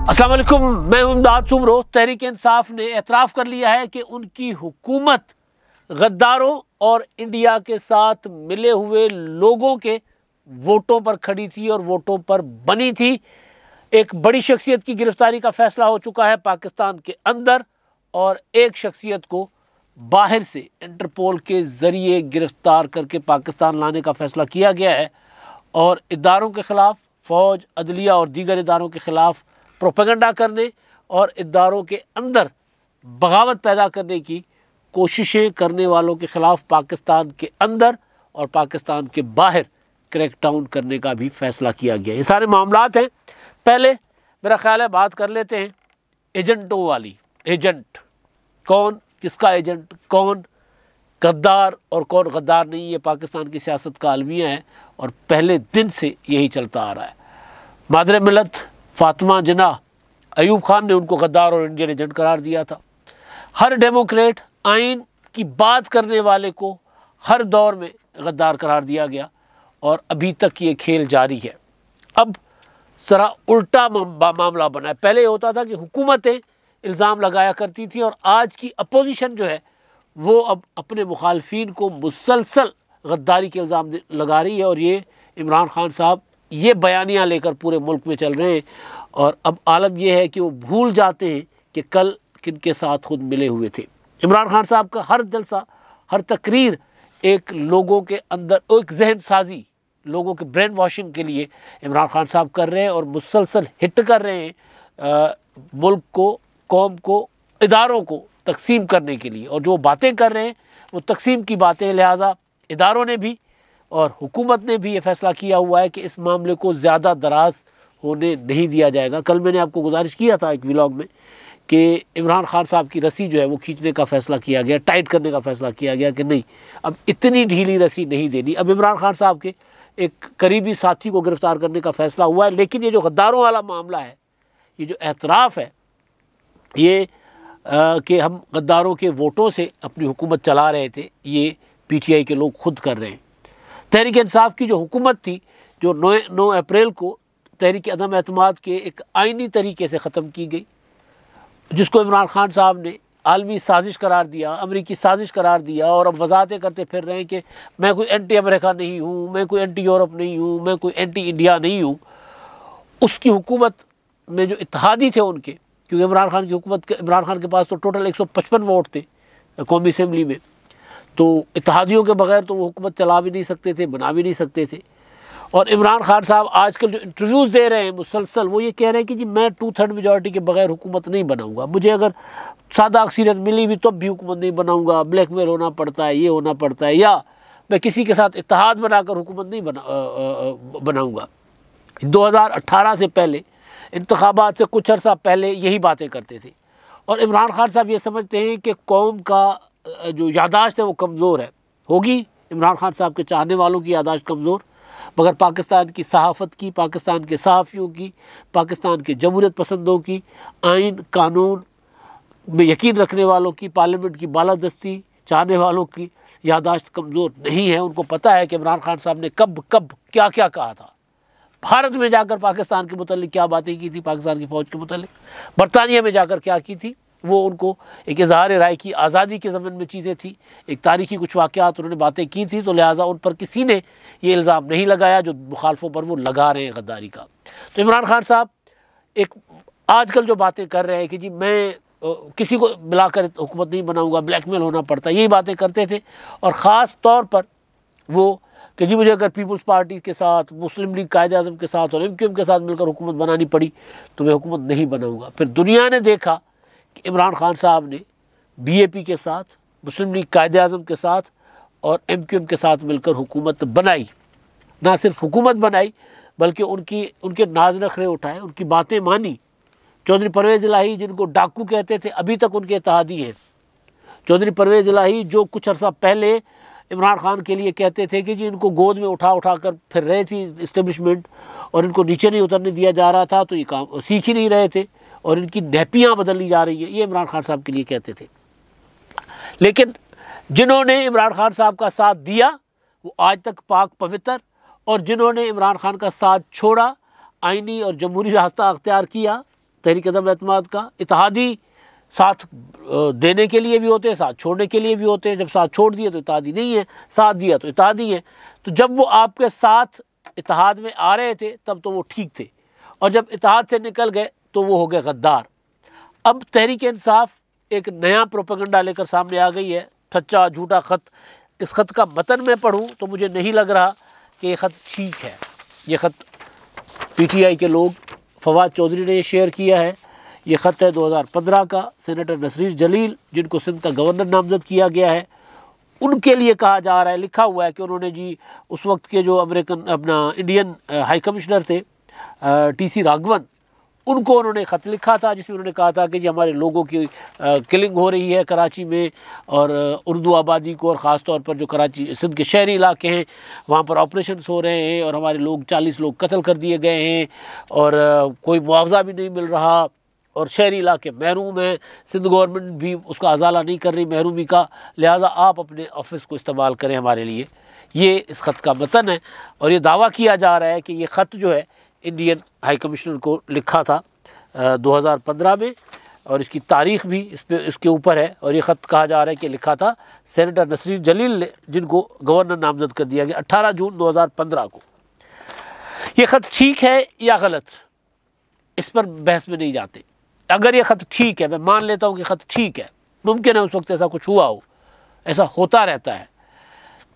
अस्सलाम वालेकुम, मैं इमदाद सुमरो। तहरीक इंसाफ ने एतराफ़ कर लिया है कि उनकी हुकूमत गद्दारों और इंडिया के साथ मिले हुए लोगों के वोटों पर खड़ी थी और वोटों पर बनी थी। एक बड़ी शख्सियत की गिरफ्तारी का फैसला हो चुका है पाकिस्तान के अंदर और एक शख्सियत को बाहर से इंटरपोल के ज़रिए गिरफ्तार करके पाकिस्तान लाने का फ़ैसला किया गया है और इदारों के ख़िलाफ़, फ़ौज, अदलिया और दीगर इदारों के ख़िलाफ़ प्रोपेगेंडा करने और इदारों के अंदर बगावत पैदा करने की कोशिशें करने वालों के ख़िलाफ़ पाकिस्तान के अंदर और पाकिस्तान के बाहर क्रैकडाउन करने का भी फ़ैसला किया गया। ये सारे मामलात हैं। पहले मेरा ख़्याल है बात कर लेते हैं एजेंटों वाली। एजेंट कौन, किसका एजेंट, कौन गद्दार और कौन गद्दार नहीं, ये पाकिस्तान की सियासत का अलमिया है और पहले दिन से यही चलता आ रहा है। मादर मिलत फातिमा जिन्ना अयूब खान ने उनको गद्दार और इंडियन एजेंट करार दिया था। हर डेमोक्रेट आइन की बात करने वाले को हर दौर में गद्दार करार दिया गया और अभी तक ये खेल जारी है। अब ज़रा उल्टा मामला बना है। पहले होता था कि हुकूमतें इल्ज़ाम लगाया करती थी और आज की अपोजिशन जो है वो अब अपने मुखालफीन को मुसलसल गद्दारी के इल्ज़ाम लगा रही है और ये इमरान खान साहब ये बयानियाँ लेकर पूरे मुल्क में चल रहे हैं और अब आलम यह है कि वो भूल जाते हैं कि कल किनके साथ खुद मिले हुए थे। इमरान खान साहब का हर जलसा, हर तकरीर एक लोगों के अंदर एक जहन साजी, लोगों के ब्रेन वॉशिंग के लिए इमरान खान साहब कर रहे हैं और मुसलसल हिट कर रहे हैं मुल्क को, कौम को, इदारों को तकसीम करने के लिए। और जो बातें कर रहे हैं वो तकसीम की बातें, लिहाजा इदारों ने भी और हुकूमत ने भी ये फ़ैसला किया हुआ है कि इस मामले को ज़्यादा दराज होने नहीं दिया जाएगा। कल मैंने आपको गुजारिश किया था एक व्लॉग में कि इमरान खान साहब की रस्सी जो है वो खींचने का फ़ैसला किया गया, टाइट करने का फ़ैसला किया गया कि नहीं, अब इतनी ढीली रस्सी नहीं देनी। अब इमरान खान साहब के एक करीबी साथी को गिरफ़्तार करने का फ़ैसला हुआ है, लेकिन ये जो गद्दारों वाला मामला है, ये जो एतराफ़ है ये कि हम गद्दारों के वोटों से अपनी हुकूमत चला रहे थे, ये PTI के लोग खुद कर रहे हैं। तहरीक इंसाफ की जो हुकूमत थी, जो 9 अप्रैल को तहरीक अदम एतमाद के एक आइनी तरीके से ख़त्म की गई, जिसको इमरान खान साहब ने आलमी साजिश करार दिया, अमरीकी साजिश करार दिया और अब वजाहतें करते फिर रहे हैं कि मैं कोई एंटी अमेरिका नहीं हूँ, मैं कोई एंटी यूरोप नहीं हूँ, मैं कोई एंटी इंडिया नहीं हूँ। उसकी हुकूमत में जो इत्तेहादी थे उनके, क्योंकि इमरान खान की हुकूमत, इमरान खान के पास तो टोटल 155 वोट थे कौमी असम्बली में, तो इत्तेहादियों के बगैर तो वो हुकूमत चला भी नहीं सकते थे, बना भी नहीं सकते थे। और इमरान खान साहब आजकल जो इंटरव्यूज़ दे रहे हैं मुसलसल, वो ये कह रहे हैं कि जी मैं 2/3 मेजॉरिटी के बगैर हुकूमत नहीं बनाऊंगा, मुझे अगर सादा अक्सरियत मिली भी तब भी हुकूमत नहीं बनाऊंगा, ब्लैकमेल होना पड़ता है, ये होना पड़ता है, या मैं किसी के साथ इत्तेहाद बनाकर हुकूमत नहीं बनाऊंगा। 2018 से पहले, इंतखाबात से कुछ अर्सा पहले यही बातें करते थे। और इमरान खान साहब ये समझते हैं कि कौम का जो यादाश्त है वो कमज़ोर है। होगी इमरान खान साहब के चाहने वालों की यादाश्त कमज़ोर, मगर पाकिस्तान की सहाफ़त की, पाकिस्तान के सहाफ़ियों की, पाकिस्तान के जमहूरियत पसंदों की, आइन कानून में यकीन रखने वालों की, पार्लियामेंट की बालादस्ती चाहने वालों की यादाश्त कमज़ोर नहीं है। उनको पता है कि इमरान खान साहब ने कब कब क्या क्या कहा था। भारत में जाकर पाकिस्तान के मुतालिक क्या बातें की थी, पाकिस्तान की फ़ौज के मुतालिक, बरतानिया में जाकर क्या की थी, वो उनको एक इजहार राय की आज़ादी के ज़मन में चीज़ें थी, एक तारीख़ी कुछ वाक़यात उन्होंने बातें की थी, तो लिहाजा उन पर किसी ने ये इल्ज़ाम नहीं लगाया जो मुखालफों पर वो लगा रहे हैं गद्दारी का। तो इमरान खान साहब एक आजकल जो बातें कर रहे हैं कि जी मैं किसी को मिलाकर हुकूमत नहीं बनाऊँगा, ब्लैकमेल होना पड़ता, यही बातें करते थे। और ख़ास तौर पर वो कि जी मुझे अगर पीपल्स पार्टी के साथ, मुस्लिम लीग कायदे-ए-आज़म के साथ और MQM के साथ मिलकर हुकूमत बनानी पड़ी तो मैं हुकूमत नहीं बनाऊँगा। फिर दुनिया ने देखा कि इमरान खान साहब ने BAP के साथ, मुस्लिम लीग कायदे-ए-आज़म के साथ और MQM के साथ मिलकर हुकूमत बनाई। ना सिर्फ हुकूमत बनाई बल्कि उनके नाज नखरे उठाए, उनकी बातें मानी। चौधरी परवेज़ इलाही जिनको डाकू कहते थे, अभी तक उनके इत्तेहादी हैं। चौधरी परवेज़ इलाही जो कुछ अर्सा पहले इमरान खान के लिए कहते थे कि जी इनको गोद में उठा कर फिर रहे थी इस्टेब्लिशमेंट और इनको नीचे नहीं उतरने दिया जा रहा था, तो ये काम सीख ही नहीं रहे थे और इनकी नैपियाँ बदली जा रही है, ये इमरान खान साहब के लिए कहते थे। लेकिन जिन्होंने इमरान खान साहब का साथ दिया वो आज तक पाक पवित्र, और जिन्होंने इमरान खान का साथ छोड़ा, आइनी और जमहूरी रास्ता अख्तियार किया, तहरीक अदम एतमाद का। इत्तेहादी साथ देने के लिए भी होते हैं, साथ छोड़ने के लिए भी होते हैं। जब साथ छोड़ दिए तो इत्तेहादी नहीं है, साथ दिया तो इत्तेहादी है। तो जब वो आपके साथ इत्तेहाद में आ रहे थे तब तो वो ठीक थे, और जब इत्तेहाद से निकल गए तो वो हो गए गद्दार। अब तहरीक इंसाफ एक नया प्रोपेगेंडा लेकर सामने आ गई है, सच्चा झूठा ख़त। इस ख़त का मतन मैं पढ़ूँ तो मुझे नहीं लग रहा कि ये ख़त ठीक है। ये ख़त पीटीआई के लोग, फवाद चौधरी ने ये शेयर किया है। ये ख़त है 2015 का। सेनेटर नसरीन जलील, जिनको सिंध का गवर्नर नामजद किया गया है, उनके लिए कहा जा रहा है, लिखा हुआ है कि उन्होंने जी उस वक्त के जो इंडियन हाई कमिश्नर थे टीसी राघवन, उनको उन्होंने ख़त लिखा था, जिसमें उन्होंने कहा था कि जी हमारे लोगों की किलिंग हो रही है कराची में, और उर्दू आबादी को, और ख़ास तौर पर जो कराची सिंध के शहरी इलाके हैं वहाँ पर ऑपरेशंस हो रहे हैं, और हमारे लोग 40 लोग कत्ल कर दिए गए हैं, और कोई मुआवजा भी नहीं मिल रहा, और शहरी इलाके महरूम हैं। सिंध गवर्नमेंट भी उसका अजाला नहीं कर रही महरूमी का, लिहाजा आप अपने ऑफिस को इस्तेमाल करें हमारे लिए। ये इस ख़त का मतन है, और ये दावा किया जा रहा है कि ये ख़त जो है इंडियन हाई कमिश्नर को लिखा था 2015 में, और इसकी तारीख़ भी इसके ऊपर है। और ये ख़त कहा जा रहा है कि लिखा था सेनेटर नसरीन जलील ने, जिनको गवर्नर नामजद कर दिया गया 18 जून 2015 को। ये ख़त ठीक है या गलत, इस पर बहस में नहीं जाते। अगर ये ख़त ठीक है, मैं मान लेता हूँ कि ख़त ठीक है, मुमकिन है उस वक्त ऐसा कुछ हुआ हो, ऐसा होता रहता है,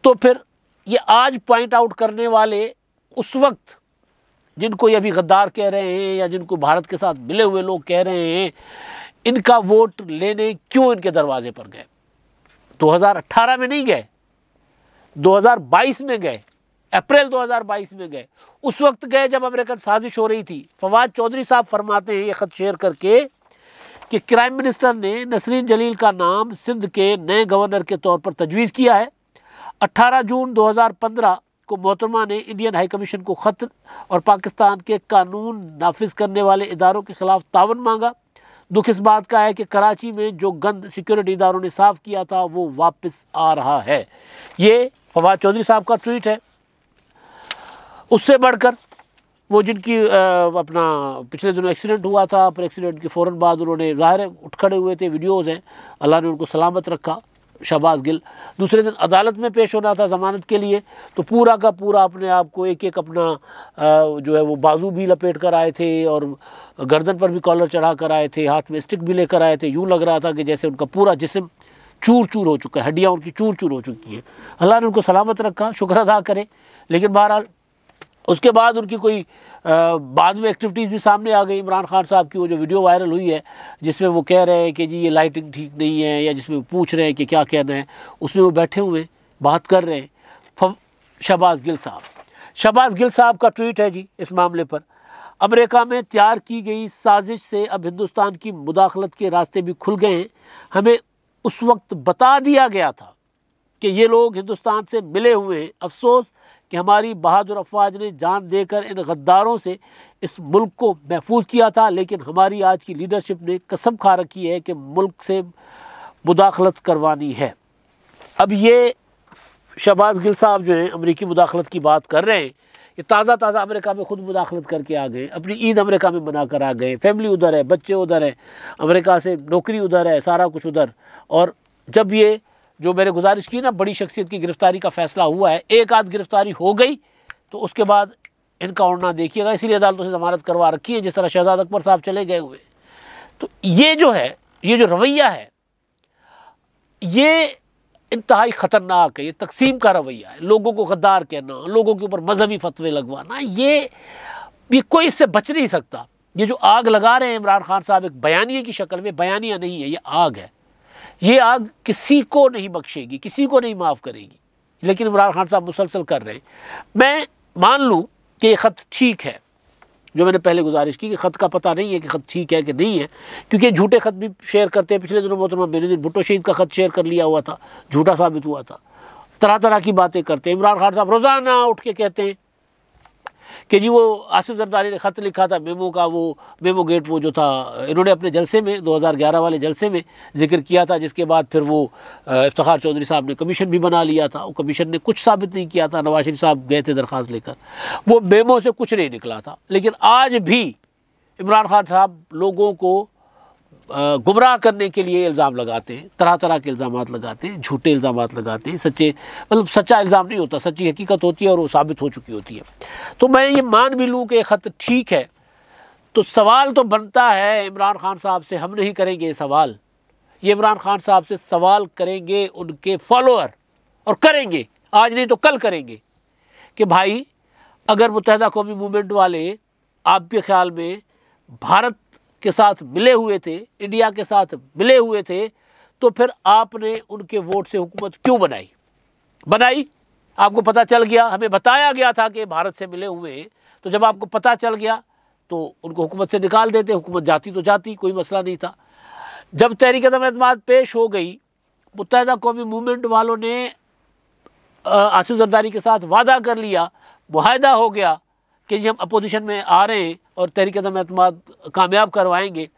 तो फिर ये आज पॉइंट आउट करने वाले उस वक्त जिनको ये अभी गद्दार कह रहे हैं, या जिनको भारत के साथ मिले हुए लोग कह रहे हैं, इनका वोट लेने क्यों इनके दरवाजे पर गए? 2018 में नहीं गए, 2022 में गए, अप्रैल 2022 में गए। उस वक्त गए जब अमेरिकन साजिश हो रही थी। फवाद चौधरी साहब फरमाते हैं ये ख़त शेयर करके कि क्राइम मिनिस्टर ने नसरीन जलील का नाम सिंध के नए गवर्नर के तौर पर तजवीज़ किया है। 18 जून 2015 को मोहतरमा ने इंडियन हाई कमीशन को ख़त और पाकिस्तान के कानून नाफिज करने वाले इदारों के ख़िलाफ़ तावन मांगा। दुख इस बात का है कि कराची में जो गंद सिक्योरिटी इदारों ने साफ़ किया था वो वापस आ रहा है। ये फवाद चौधरी साहब का ट्वीट है। उससे बढ़कर वो जिनकी अपना पिछले दिनों एक्सीडेंट हुआ था, पर एक्सीडेंट के फ़ौरन बाद उन्होंने ज़ाहिर उठ खड़े हुए थे, वीडियोज़ हैं, अल्लाह ने उनको सलामत रखा, शहबाज गिल। दूसरे दिन अदालत में पेश होना था ज़मानत के लिए, तो पूरा का पूरा अपने आप को एक एक अपना जो है वो बाजू भी लपेट कर आए थे, और गर्दन पर भी कॉलर चढ़ा कर आए थे, हाथ में स्टिक भी लेकर आए थे। यूँ लग रहा था कि जैसे उनका पूरा जिस्म चूर चूर हो चुका है, हड्डियाँ उनकी चूर चूर हो चुकी हैं। अल्लाह ने उनको सलामत रखा, शुक्र अदा करें। लेकिन बहरहाल उसके बाद उनकी कोई बाद में एक्टिविटीज़ भी सामने आ गई। इमरान खान साहब की वो जो वीडियो वायरल हुई है, जिसमें वो कह रहे हैं कि जी ये लाइटिंग ठीक नहीं है, या जिसमें वो पूछ रहे हैं कि क्या कहना है, उसमें वो बैठे हुए बात कर रहे हैं शहबाज गिल साहब। शहबाज गिल साहब का ट्वीट है जी इस मामले पर, अमेरिका में तैयार की गई साजिश से अब हिंदुस्तान की मुदाखलत के रास्ते भी खुल गए हैं। हमें उस वक्त बता दिया गया था कि ये लोग हिंदुस्तान से मिले हुए हैं। अफसोस कि हमारी बहादुर अफवाज ने जान देकर इन गद्दारों से इस मुल्क को महफूज किया था, लेकिन हमारी आज की लीडरशिप ने कसम खा रखी है कि मुल्क से मुदाखलत करवानी है। अब ये शहबाज गिल साहब जो हैं अमरीकी मुदाखलत की बात कर रहे हैं, ये ताज़ा अमेरिका में खुद मुदाखलत करके आ गए, अपनी ईद अमेरिका में मना कर आ गए, फैमिली उधर है, बच्चे उधर है, अमेरिका से नौकरी उधर है, सारा कुछ उधर। और जब ये जो मैंने गुजारिश की ना, बड़ी शख्सियत की गिरफ्तारी का फैसला हुआ है, एक आध गिरफ्तारी हो गई तो उसके बाद इनका उड़ना देखिएगा। इसीलिए अदालतों से ज़मानत करवा रखी है, जिस तरह शहजाद अकबर साहब चले गए हुए। तो ये जो है, ये जो रवैया है, ये इंतहाई ख़तरनाक है। ये तकसीम का रवैया है, लोगों को गद्दार कहना, लोगों के ऊपर मजहबी फतवे लगवाना, ये कोई इससे बच नहीं सकता। ये जो आग लगा रहे हैं इमरान खान साहब एक बयानिए की शक्ल में, बयानिया नहीं है, ये आग है। ये आग किसी को नहीं बख्शेगी, किसी को नहीं माफ़ करेगी, लेकिन इमरान खान साहब मुसलसल कर रहे हैं। मैं मान लूँ कि ये ख़त ठीक है, जो मैंने पहले गुजारिश की कि ख़त का पता नहीं है कि ख़त ठीक है कि नहीं है, क्योंकि झूठे ख़त भी शेयर करते हैं। पिछले दिनों मोहतरमा बेनज़ीर भुट्टो शहीद का ख़त शेयर कर लिया हुआ था, झूठा साबित हुआ था। तरह तरह की बातें करते हैं। इमरान खान साहब रोज़ाना उठ के कहते हैं कि जी वो आसिफ जरदारी ने ख़त लिखा था मेमो का, वो मेमो गेट वो जो था, इन्होंने अपने जलसे में 2011 वाले जलसे में जिक्र किया था, जिसके बाद फिर वो इफ्तिखार चौधरी साहब ने कमीशन भी बना लिया था। वो कमीशन ने कुछ साबित नहीं किया था, नवाज शरीफ साहब गए थे दरख्वास्त लेकर, वो मेमो से कुछ नहीं निकला था। लेकिन आज भी इमरान खान साहब लोगों को गुमराह करने के लिए इल्ज़ाम लगाते हैं, तरह तरह के इल्ज़ाम लगाते हैं, झूठे इल्ज़ाम लगाते हैं, सच्चे मतलब सच्चा इल्ज़ाम नहीं होता, सच्ची हकीकत होती है और वो साबित हो चुकी होती है। तो मैं ये मान भी लूँ कि ये ख़त ठीक है, तो सवाल तो बनता है इमरान खान साहब से। हम नहीं करेंगे ये सवाल, ये इमरान खान साहब से सवाल करेंगे उनके फॉलोअर, और करेंगे, आज नहीं तो कल करेंगे, कि भाई अगर मुत्तहिदा कौमी मूवमेंट वाले आपके ख्याल में भारत के साथ मिले हुए थे, इंडिया के साथ मिले हुए थे, तो फिर आपने उनके वोट से हुकूमत क्यों बनाई? आपको पता चल गया, हमें बताया गया था कि भारत से मिले हुए हैं, तो जब आपको पता चल गया तो उनको हुकूमत से निकाल देते, हुकूमत जाती तो जाती, कोई मसला नहीं था। जब तहरीक-ए-एतमाद पेश हो गई, मुत्तहिदा कौमी मूवमेंट वालों ने आसिफ जरदारी के साथ वादा कर लिया, मुआहदा हो गया कि जी हम अपोजिशन में आ रहे हैं और तहरीक-ए-एतमाद कामयाब करवाएंगे।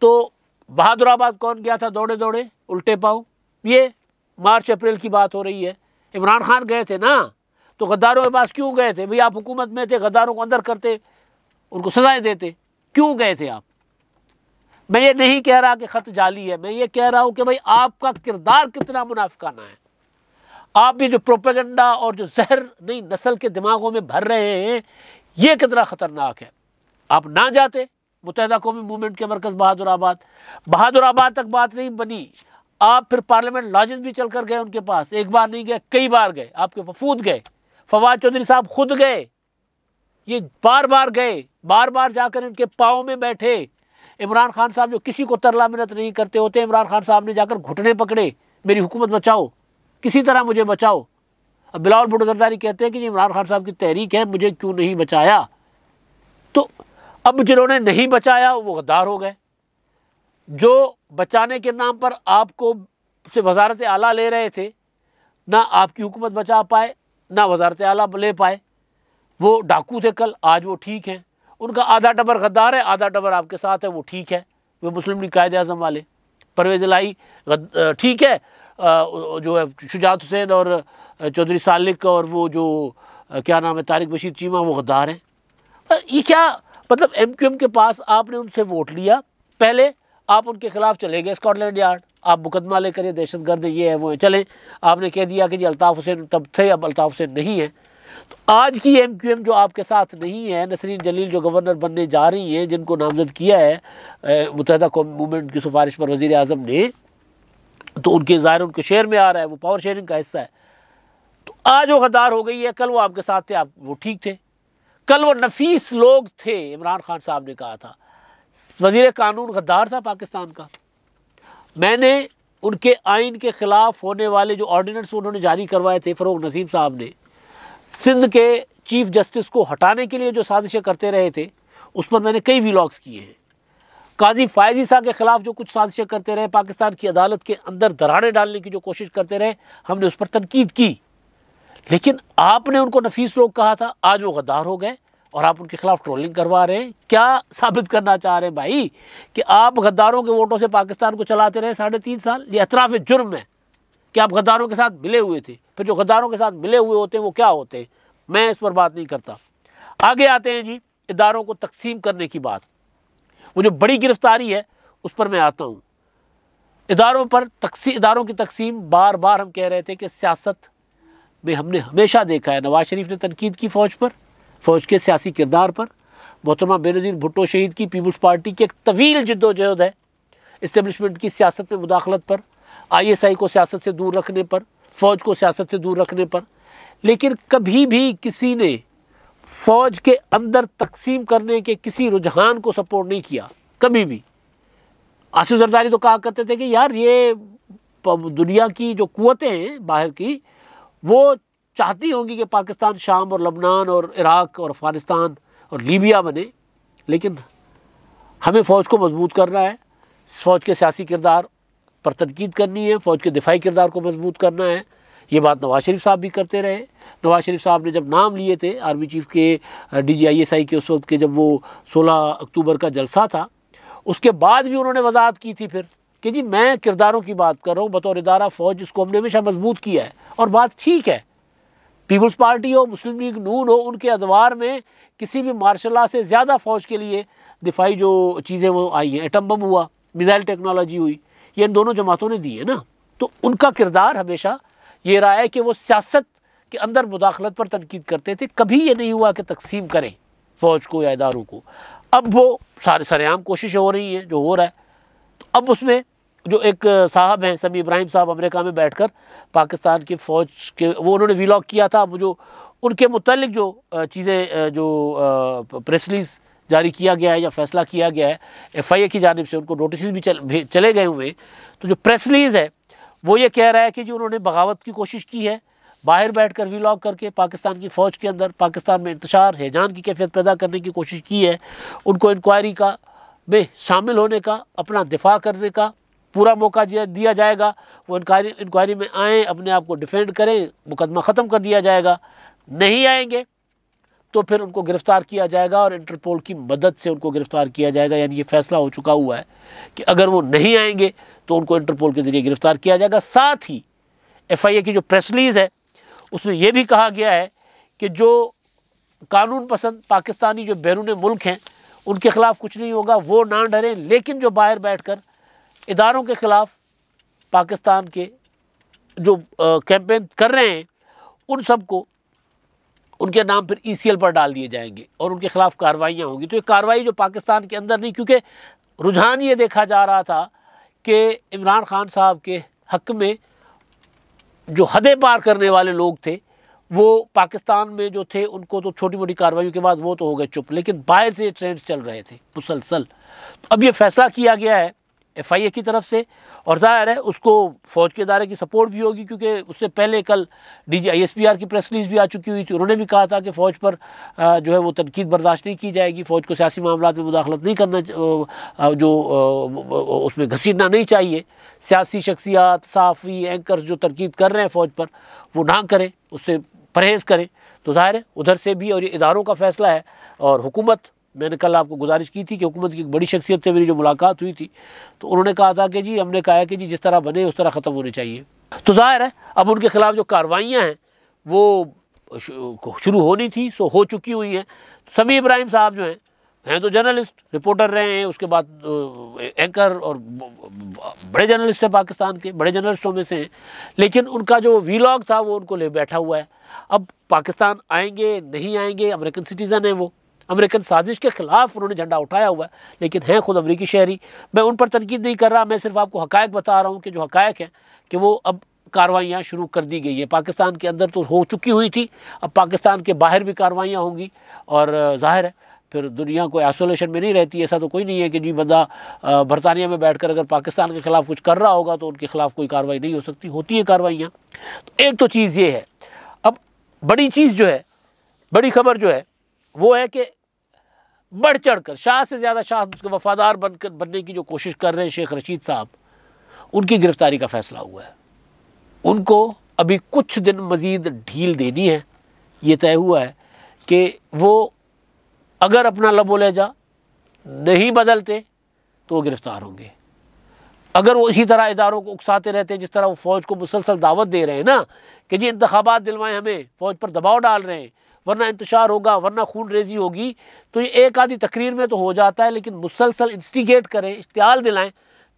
तो बहादुराबाद कौन गया था दौड़े दौड़े उल्टे पाँव? ये मार्च अप्रैल की बात हो रही है। इमरान खान गए थे ना, तो गद्दारों के पास क्यों गए थे? भाई आप हुकूमत में थे, गद्दारों को अंदर करते, उनको सजाएं देते, क्यों गए थे आप? मैं ये नहीं कह रहा कि ख़त जाली है, मैं ये कह रहा हूँ कि भाई आपका किरदार कितना मुनाफिकाना है। आप भी जो प्रोपेगेंडा और जो जहर नई नस्ल के दिमागों में भर रहे हैं, ये कितना ख़तरनाक है। आप ना जाते मुत्तहिदा कौमी मूवमेंट के मरकज़ बहादुराबाद तक बात नहीं बनी, आप फिर पार्लियामेंट लॉजेस भी चल कर गए उनके पास, एक बार नहीं गए, कई बार गए, आपके वफूद गए, फवाद चौधरी साहब खुद गए, ये बार बार गए, बार बार जाकर इनके पाँव में बैठे। इमरान खान साहब जो किसी को तरला मिन्नत नहीं करते होते, इमरान खान साहब ने जाकर घुटने पकड़े, मेरी हुकूमत बचाओ, किसी तरह मुझे बचाओ। अब बिलावल भुट्टो जरदारी कहते हैं कि इमरान खान साहब की तहरीक है, मुझे क्यों नहीं बचाया? तो अब जिन्होंने नहीं बचाया वो गद्दार हो गए। जो बचाने के नाम पर आपको से वजारत आला ले रहे थे, ना आपकी हुकूमत बचा पाए, ना वजारत आला ले पाए, वो डाकू थे कल, आज वो ठीक हैं। उनका आधा टबर गद्दार है, आधा टबर आपके साथ है, वो ठीक है। वो मुस्लिम लीग कायदे-ए-आज़म वाले परवेज़ इलाही ठीक है, जो है शुजात हुसैन और चौधरी सालिक और वो जो क्या नाम है तारिक बशीर चीमा, वो गद्दार हैं। ये क्या मतलब? MQM के पास आपने उनसे वोट लिया, पहले आप उनके खिलाफ चले गए स्कॉटलैंड यार्ड, आप मुकदमा लेकर ये दहशतगर्द ये है वो है, चले आपने कह दिया कि जी अल्ताफ़ हुसैन तब थे, अब अल्ताफ़ हुसैन नहीं है। तो आज की MQM जो आपके साथ नहीं है, नसरीन जलील जो गवर्नर बनने जा रही हैं, जिनको नामजद किया है मुत्तहिदा कौमी मूवमेंट की सिफारिश पर वज़ीर आज़म ने, तो उनके ज़ाहिर उनके शेयर में आ रहा है, वो पावर शेयरिंग का हिस्सा है। तो आज वो गद्दार हो गई है, कल वो आपके साथ थे, आप वो ठीक थे, कल वो नफीस लोग थे। इमरान खान साहब ने कहा था वज़ीर कानून गद्दार था पाकिस्तान का। मैंने उनके आइन के ख़िलाफ़ होने वाले जो ऑर्डिनेंस उन्होंने जारी करवाए थे, फ़रोग नसीम साहब ने, सिंध के चीफ जस्टिस को हटाने के लिए जो साजिशें करते रहे थे, उस पर मैंने कई व्लॉग्स किए हैं। काजी फ़ायज़ ईसा के ख़िलाफ़ जो कुछ साजिशें करते रहे, पाकिस्तान की अदालत के अंदर दरारें डालने की जो कोशिश करते रहे, हमने उस पर तनकीद की। लेकिन आपने उनको नफीस लोग कहा था, आज वो गद्दार हो गए और आप उनके खिलाफ ट्रोलिंग करवा रहे हैं। क्या साबित करना चाह रहे हैं भाई? कि आप गद्दारों के वोटों से पाकिस्तान को चलाते रहे 3.5 साल? ये एतराफ़ जुर्म है कि आप गद्दारों के साथ मिले हुए थे। फिर जो गद्दारों के साथ मिले हुए होते हैं वो क्या होते हैं, मैं इस पर बात नहीं करता। आगे आते हैं जी इदारों को तकसीम करने की बात। वो जो बड़ी गिरफ्तारी है उस पर मैं आता हूँ। इदारों की तकसीम, बार बार हम कह रहे थे कि सियासत में हमने हमेशा देखा है, नवाज शरीफ ने तनकीद की फ़ौज पर, फ़ौज के सियासी किरदार पर। मोहतरमा बेनज़ीर भुट्टो शहीद की पीपल्स पार्टी की एक तवील जिद्दोजहद है इस्टेब्लिशमेंट की सियासत में मुदाखलत पर, ISI को सियासत से दूर रखने पर, फ़ौज को सियासत से दूर रखने पर। लेकिन कभी भी किसी ने फ़ौज के अंदर तकसीम करने के किसी रुझान को सपोर्ट नहीं किया, कभी भी। आसिफ जरदारी तो कहा करते थे कि यार ये दुनिया की जो कुव्वतें हैं बाहर की, वो चाहती होंगी कि पाकिस्तान शाम और लबनान और इराक़ और अफ़गानिस्तान और लीबिया बने, लेकिन हमें फ़ौज को मजबूत करना है, फ़ौज के सियासी किरदार पर तनकीद करनी है, फ़ौज के दिफाई किरदार को मजबूत करना है। ये बात नवाज शरीफ साहब भी करते रहे। नवाज शरीफ साहब ने जब नाम लिए थे आर्मी चीफ के, DG/ISI के, उस वक्त के जब वो 16 अक्टूबर का जलसा था, उसके बाद भी उन्होंने वजाहत की थी फिर कि जी मैं किरदारों की बात कर रहा हूँ बतौर इदारा फ़ौज, जिसको हमने हमेशा मजबूत किया है। और बात ठीक है, पीपल्स पार्टी हो, मुस्लिम लीग नून हो, उनके अदवार में किसी भी मार्शल लॉ से ज़्यादा फ़ौज के लिए दिफाई जो चीज़ें वो आई हैं, एटम बम हुआ, मिसाइल टेक्नोलॉजी हुई, ये इन दोनों जमातों ने दी है ना। तो उनका किरदार हमेशा ये रहा है कि वो सियासत के अंदर मुदाखलत पर तनकीद करते थे, कभी ये नहीं हुआ कि तकसीम करें फ़ौज को या इदारों को। अब वो सारे सरेआम कोशिश हो रही है, जो हो रहा है। तो अब उसमें जो एक साहब हैं समी इब्राहिम साहब, अमेरिका में बैठकर पाकिस्तान की फ़ौज के वो उन्होंने वीलॉग किया था, वो जो उनके मुतालिक जो चीज़ें जो प्रेस रिलीज़ जारी किया गया है या फैसला किया गया है FIA की जानिब से, उनको नोटिस भी चले गए हुए। तो जो प्रेस रिलीज़ है वो ये कह रहा है कि जो उन्होंने बगावत की कोशिश की है, बाहर बैठकर वीलॉग करके पाकिस्तान की फ़ौज के अंदर पाकिस्तान में इंतशार हैजान की कैफियत पैदा करने की कोशिश की है। उनको इंक्वायरी का में शामिल होने का, अपना दिफा करने का पूरा मौका दिया जाएगा। वो इंक्वायरी में आएँ, अपने आप को डिफेंड करें, मुकदमा ख़त्म कर दिया जाएगा। नहीं आएंगे तो फिर उनको गिरफ़्तार किया जाएगा और इंटरपोल की मदद से उनको गिरफ़्तार किया जाएगा। यानी ये फ़ैसला हो चुका हुआ है कि अगर वो नहीं आएंगे तो उनको इंटरपोल के ज़रिए गिरफ़्तार किया जाएगा। साथ ही FIA की जो प्रेस रिलीज़ है उसमें यह भी कहा गया है कि जो कानून पसंद पाकिस्तानी जो बैरून मुल्क हैं उनके ख़िलाफ़ कुछ नहीं होगा, वो ना डरें, लेकिन जो बाहर बैठकर इदारों के ख़िलाफ़ पाकिस्तान के जो कैंपेन कर रहे हैं उन सब को उनके नाम फिर ECL पर डाल दिए जाएंगे और उनके ख़िलाफ़ कार्रवाइयाँ होंगी। तो ये कार्रवाई जो पाकिस्तान के अंदर नहीं, क्योंकि रुझान ये देखा जा रहा था कि इमरान खान साहब के हक़ में जो हदें पार करने वाले लोग थे वो पाकिस्तान में जो थे उनको तो छोटी मोटी कार्रवाइयों के बाद वो तो हो गए चुप, लेकिन बाहर से ये ट्रेंड्स चल रहे थे मुसलसल। तो अब ये फ़ैसला किया गया है FIA की तरफ से और ज़ाहिर है उसको फ़ौज के इदारे की सपोर्ट भी होगी, क्योंकि उससे पहले कल DG ISPR की प्रेस रिलीज़ भी आ चुकी हुई थी। उन्होंने भी कहा था कि फ़ौज पर जो है वो तनकीद बर्दाश्त नहीं की जाएगी, फ़ौज को सियासी मामलात में मुदाखलत नहीं करना, जो उसमें घसीटना नहीं चाहिए। सियासी शख्सियात, सहाफ़ी, एंकर्स जो तनकीद कर रहे हैं फ़ौज पर वो ना करें, उससे परहेज़ करें। तो ज़ाहिर है उधर से भी, और ये इदारों का फ़ैसला है। और हुकूमत, मैंने कल आपको गुजारिश की थी कि हुकूमत की एक बड़ी शख्सियत से मेरी जो मुलाकात हुई थी तो उन्होंने कहा था कि जी हमने कहा है कि जी जिस तरह बने उस तरह ख़त्म होने चाहिए। तो ज़ाहिर है अब उनके ख़िलाफ़ जो कार्रवाइयाँ हैं वो शुरू होनी थी, सो हो चुकी हुई हैं। समी इब्राहिम साहब जो हैं तो जर्नलिस्ट, रिपोर्टर रहे हैं, उसके बाद एंकर और बड़े जर्नलिस्ट हैं, पाकिस्तान के बड़े जर्नलिस्टों में से हैं, लेकिन उनका जो वीलॉग था वो उनको ले बैठा हुआ है। अब पाकिस्तान आएंगे नहीं आएंगे, अमेरिकन सिटीज़न है, वो अमेरिकन साजिश के ख़िलाफ़ उन्होंने झंडा उठाया हुआ है, लेकिन हैं खुद अमेरिकी शहरी। मैं उन पर तनकीद नहीं कर रहा, मैं सिर्फ आपको हक़ायक़ बता रहा हूँ कि जो हक़ायक़ हैं कि वो अब कार्रवाइयाँ शुरू कर दी गई है। पाकिस्तान के अंदर तो हो चुकी हुई थी, अब पाकिस्तान के बाहर भी कार्रवाइयाँ होंगी। और ज़ाहिर है फिर दुनिया कोई आइसोलेशन में नहीं रहती। ऐसा तो कोई नहीं है कि जी बंदा बरतानिया में बैठकर अगर पाकिस्तान के ख़िलाफ़ कुछ कर रहा होगा तो उनके ख़िलाफ़ कोई कार्रवाई नहीं हो सकती, होती है कार्रवाइयाँ। तो एक तो चीज़ ये है। अब बड़ी चीज़ जो है, बड़ी खबर जो है वो है कि बढ़ चढ़ कर शाह से ज़्यादा शाह के वफ़ादार बनने की जो कोशिश कर रहे हैं शेख रशीद साहब, उनकी गिरफ़्तारी का फ़ैसला हुआ है। उनको अभी कुछ दिन मज़ीद ढील देनी है। ये तय हुआ है कि वो अगर अपना लबो लहजा नहीं बदलते तो वो गिरफ़्तार होंगे। अगर वो इसी तरह इदारों को उकसाते रहते हैं, जिस तरह वो फ़ौज को मुसलसल दावत दे रहे हैं ना कि जी इंतखाबात दिलवाएं, हमें फ़ौज पर दबाव डाल रहे हैं, वरना इंतशार होगा, वरना खून रेजी होगी, तो ये एक आधी तकरीर में तो हो जाता है, लेकिन मुसलसल इंस्टिगेट करें, इश्तियाल दिलाएं,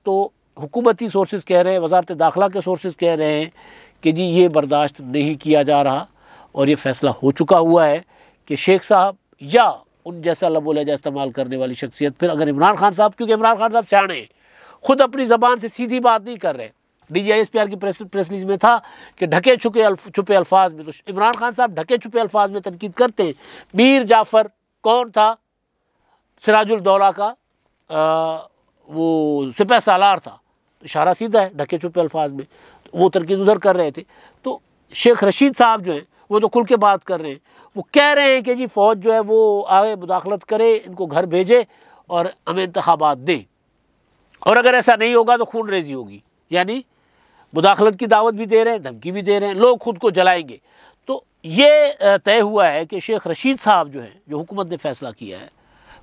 तो हुकूमती सोर्सेज कह रहे हैं, वज़ारत दाखिला के सोर्सेज कह रहे हैं कि जी ये बर्दाश्त नहीं किया जा रहा। और ये फ़ैसला हो चुका हुआ है कि शेख साहब या उन जैसा लबो लहजा इस्तेमाल करने वाली शख्सियत, फिर अगर इमरान खान साहब, क्योंकि इमरान खान साहब सियाणे हैं, खुद अपनी ज़बान से सीधी बात नहीं कर रहे। DG ISPR की प्रेस रिलीज में था कि ढके छुपे अल्फाज में, तो इमरान खान साहब ढके छुपे अल्फाज में तनकीद करते हैं। मीर जाफ़र कौन था? सिराजुल दौला का वो सिपह सालार था। इशारा सीधा है, ढके छुपे अल्फाज में, तो वो तनकीद उधर कर रहे थे। तो शेख रशीद साहब जो हैं वो तो खुल के बात कर रहे हैं, वो कह रहे हैं कि जी फ़ौज जो है वो आगे मुदाखलत करे, इनको घर भेजे और हमें इंतखाबात दें, और अगर ऐसा नहीं होगा तो खून रेजी होगी। यानी मुदाखलत की दावत भी दे रहे हैं, धमकी भी दे रहे हैं, लोग खुद को जलाएंगे। तो ये तय हुआ है कि शेख रशीद साहब जो हैं, जो हुकूमत ने फ़ैसला किया है,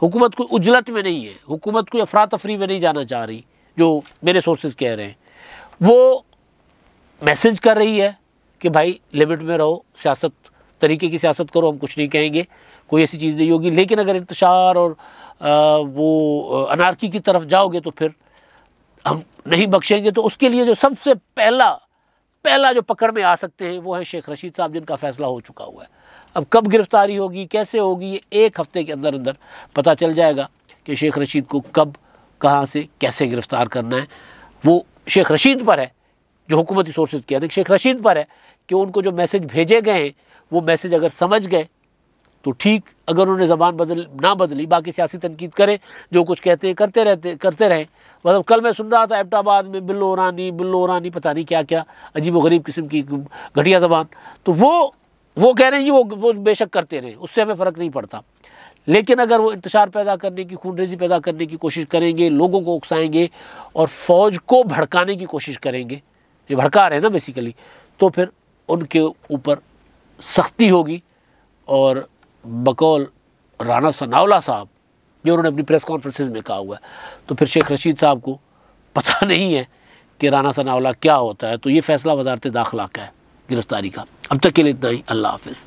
हुकूमत कोई उजलत में नहीं है, हुकूमत कोई अफरा तफरी में नहीं जाना चाह रही, जो मेरे सोर्सेज कह रहे हैं, वो मैसेज कर रही है कि भाई लिमिट में रहो, सियासत तरीके की सियासत करो, हम कुछ नहीं कहेंगे, कोई ऐसी चीज़ नहीं होगी। लेकिन अगर इंतशार और वो अनारकी की तरफ जाओगे तो फिर हम नहीं बख्शेंगे। तो उसके लिए जो सबसे पहला जो पकड़ में आ सकते हैं वो है शेख रशीद साहब, जिनका फैसला हो चुका हुआ है। अब कब गिरफ्तारी होगी, कैसे होगी, ये 1 हफ्ते के अंदर अंदर पता चल जाएगा कि शेख रशीद को कब, कहाँ से, कैसे गिरफ्तार करना है। वो शेख रशीद पर है, जो हुकूमती सोर्सेज कह रहे हैं, शेख रशीद पर है कि उनको जो मैसेज भेजे गए हैं वो मैसेज अगर समझ गए तो ठीक, अगर उन्होंने ज़बान ना बदली, बाकी सियासी तनकीद करें, जो कुछ कहते हैं करते रहें। मतलब कल मैं सुन रहा था एबटाबाद में बिल्लो ईरानी पता नहीं क्या क्या अजीब व गरीब किस्म की घटिया ज़बान, तो वो कह रहे हैं जी वो बेशक करते रहें, उससे हमें फ़र्क नहीं पड़ता। लेकिन अगर वो इंतशार पैदा करने की, खूनरेज़ी पैदा करने की कोशिश करेंगे, लोगों को उकसाएंगे और फ़ौज को भड़काने की कोशिश करेंगे, ये भड़का रहे हैं ना बेसिकली, तो फिर उनके ऊपर सख्ती होगी। और बकौल राना सनाउल्लाह साहब, जो उन्होंने अपनी प्रेस कॉन्फ्रेंसेस में कहा हुआ है, तो फिर शेख रशीद साहब को पता नहीं है कि राना सनाउल्लाह क्या होता है। तो ये फैसला वज़ारत दाखिला का है गिरफ्तारी का। अब तक के लिए इतना ही। अल्लाह हाफ़िज़।